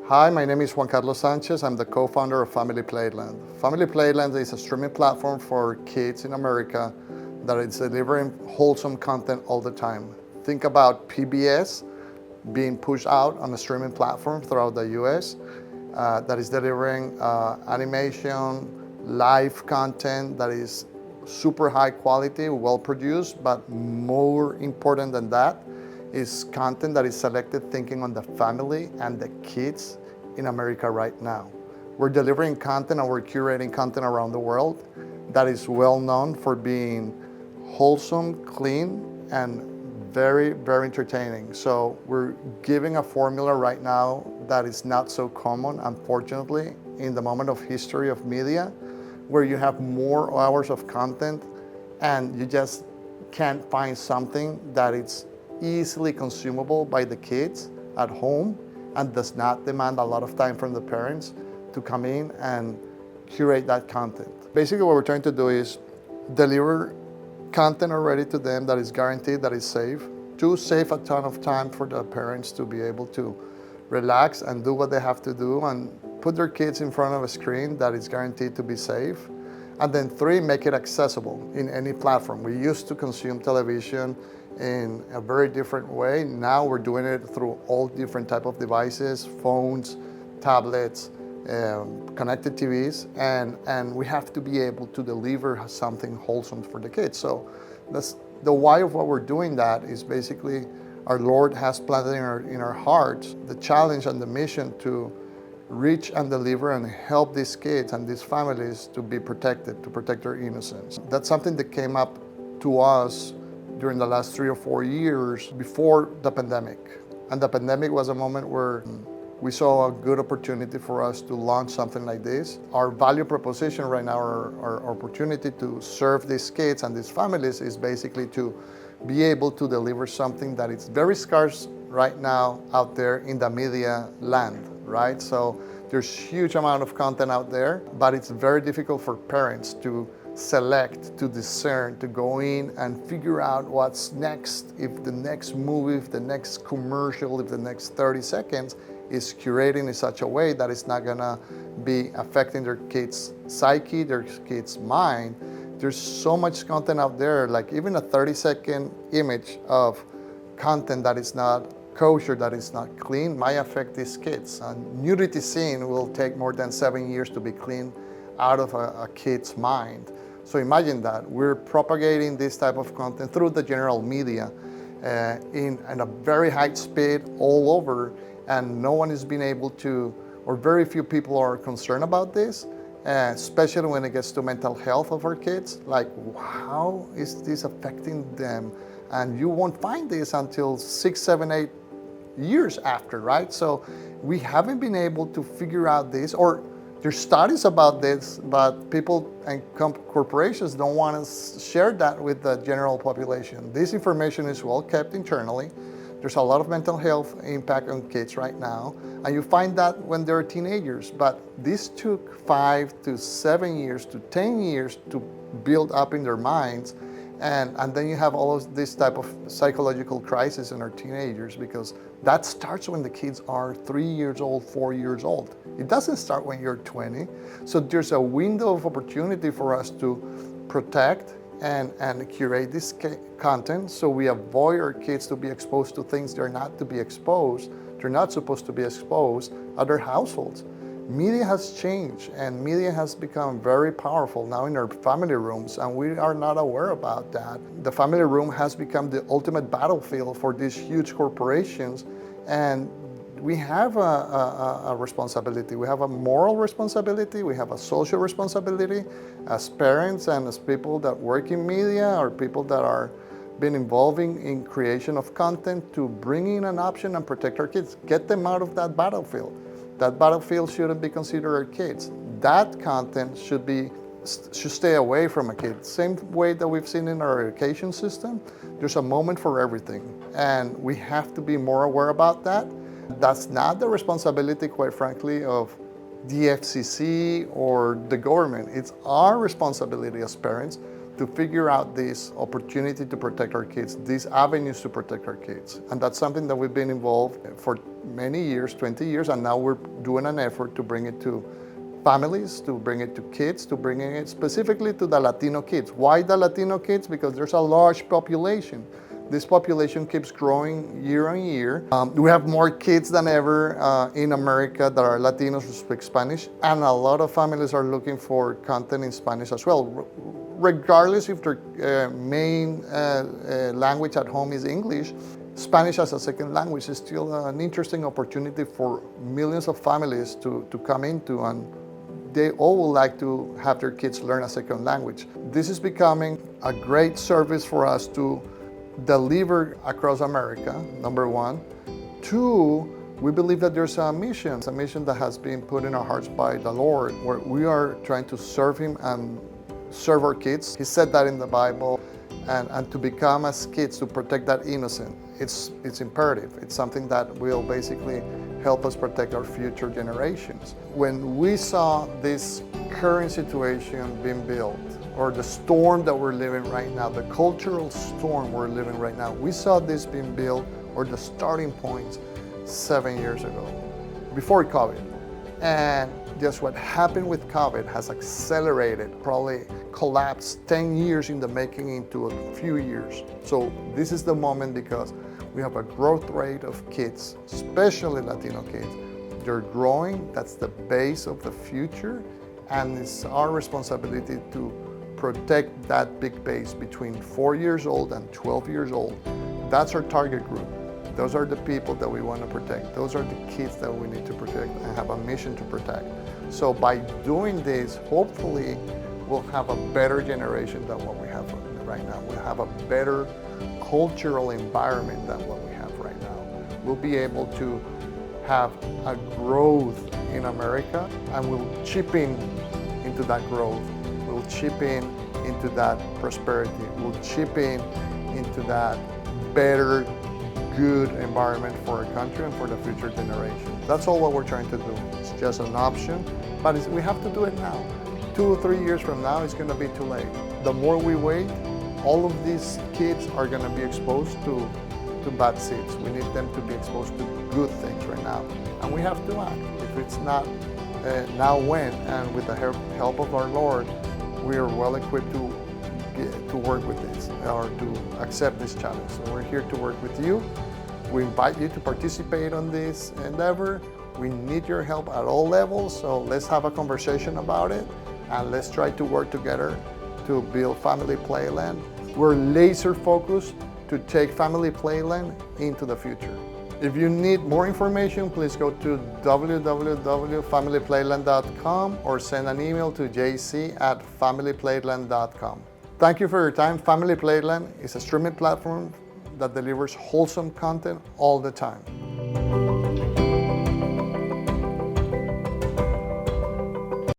Hi, my name is Juan Carlos Sanchez. I'm the co-founder of Family Playland. Family Playland is a streaming platform for kids in America that is delivering wholesome content all the time. Think about PBS being pushed out on a streaming platform throughout the US that is delivering animation, live content that is super high quality, well produced, but more important than that is content that is selected thinking on the family and the kids in America right now. We're delivering content and we're curating content around the world that is well known for being wholesome, clean, and very, very entertaining. So we're giving a formula right now that is not so common, unfortunately, in the moment of history of media, where you have more hours of content and you just can't find something that is easily consumable by the kids at home and does not demand a lot of time from the parents to come in and curate that content. Basically what we're trying to do is deliver content already to them that is guaranteed, that is safe, to save a ton of time for the parents to be able to relax and do what they have to do and put their kids in front of a screen that is guaranteed to be safe. And then 3, make it accessible in any platform. We used to consume television in a very different way. Now we're doing it through all different type of devices, phones, tablets, connected TVs, and we have to be able to deliver something wholesome for the kids. So that's the why of what we're doing. That is basically our Lord has planted in our hearts the challenge and the mission to reach and deliver and help these kids and these families to be protected, to protect their innocence. That's something that came up to us during the last 3 or 4 years before the pandemic. And the pandemic was a moment where we saw a good opportunity for us to launch something like this. Our value proposition right now, our opportunity to serve these kids and these families is basically to be able to deliver something that is very scarce right now out there in the media land, right? So there's huge amount of content out there, but it's very difficult for parents to select, to discern, to go in and figure out what's next, if the next movie, if the next commercial, if the next 30 seconds is curating in such a way that it's not gonna be affecting their kids' psyche, their kids' mind. There's so much content out there, like even a 30-second image of content that is not kosher, that is not clean, might affect these kids. A nudity scene will take more than 7 years to be cleaned out of a kid's mind. So imagine that. We're propagating this type of content through the general media in a very high speed all over, and no one is being able to, or very few people are concerned about this, especially when it gets to mental health of our kids. Like, how is this affecting them? And you won't find this until 6, 7, 8 years after, right? So we haven't been able to figure out this, or there's studies about this, but people and corporations don't want to share that with the general population. This information is well kept internally. There's a lot of mental health impact on kids right now, and you find that when they're teenagers. But this took 5 to 7 years to 10 years to build up in their minds. And then you have all of this type of psychological crisis in our teenagers, because that starts when the kids are 3 years old, 4 years old. It doesn't start when you're 20. So there's a window of opportunity for us to protect and curate this content so we avoid our kids to be exposed to things they're not to be exposed, they're not supposed to be exposed at their households. Media has changed, and media has become very powerful now in our family rooms, and we are not aware about that. The family room has become the ultimate battlefield for these huge corporations, and we have a responsibility. We have a moral responsibility, we have a social responsibility as parents and as people that work in media or people that are been involving in creation of content to bring in an option and protect our kids, get them out of that battlefield. That battlefield shouldn't be considered our kids. That content should stay away from a kid. Same way that we've seen in our education system, there's a moment for everything, and we have to be more aware about that. That's not the responsibility, quite frankly, of the FCC or the government. It's our responsibility as parents to figure out this opportunity to protect our kids, these avenues to protect our kids. And that's something that we've been involved for many years, 20 years, and now we're doing an effort to bring it to families, to bring it to kids, to bring it specifically to the Latino kids. Why the Latino kids? Because there's a large population. This population keeps growing year on year. We have more kids than ever in America that are Latinos who speak Spanish, and a lot of families are looking for content in Spanish as well. Regardless if their main language at home is English, Spanish as a second language is still an interesting opportunity for millions of families to come into, and they all would like to have their kids learn a second language. This is becoming a great service for us to deliver across America, number one. Two, we believe that there's a mission that has been put in our hearts by the Lord, where we are trying to serve Him and serve our kids. He said that in the Bible, and to become as kids, to protect that innocence. It's imperative. It's something that will basically help us protect our future generations. When we saw this current situation being built, or the storm that we're living right now, the cultural storm we're living right now, we saw this being built, or the starting points, 7 years ago, before COVID. And just what happened with COVID has accelerated, probably collapsed 10 years in the making into a few years. So this is the moment, because we have a growth rate of kids, especially Latino kids. They're growing, that's the base of the future, and it's our responsibility to protect that big base between 4 years old and 12 years old. That's our target group. Those are the people that we want to protect. Those are the kids that we need to protect and have a mission to protect. So by doing this, hopefully we'll have a better generation than what we have right now. We'll have a better cultural environment than what we have right now. We'll be able to have a growth in America, and we'll chip in into that growth. We'll chip in into that prosperity. We'll chip in into that better, good environment for our country and for the future generation. That's all what we're trying to do. It's just an option, but we have to do it now. 2 or 3 years from now, it's going to be too late. The more we wait, all of these kids are going to be exposed to bad seeds. We need them to be exposed to good things right now, and we have to act. If it's not now, when? And with the help of our Lord, we are well equipped to work with this, or to accept this challenge. So we're here to work with you. We invite you to participate on this endeavor. We need your help at all levels, so let's have a conversation about it, and let's try to work together to build Family Playland. We're laser focused to take Family Playland into the future. If you need more information, please go to www.familyplayland.com or send an email to jc@familyplayland.com. Thank you for your time. Family Playland is a streaming platform that delivers wholesome content all the time.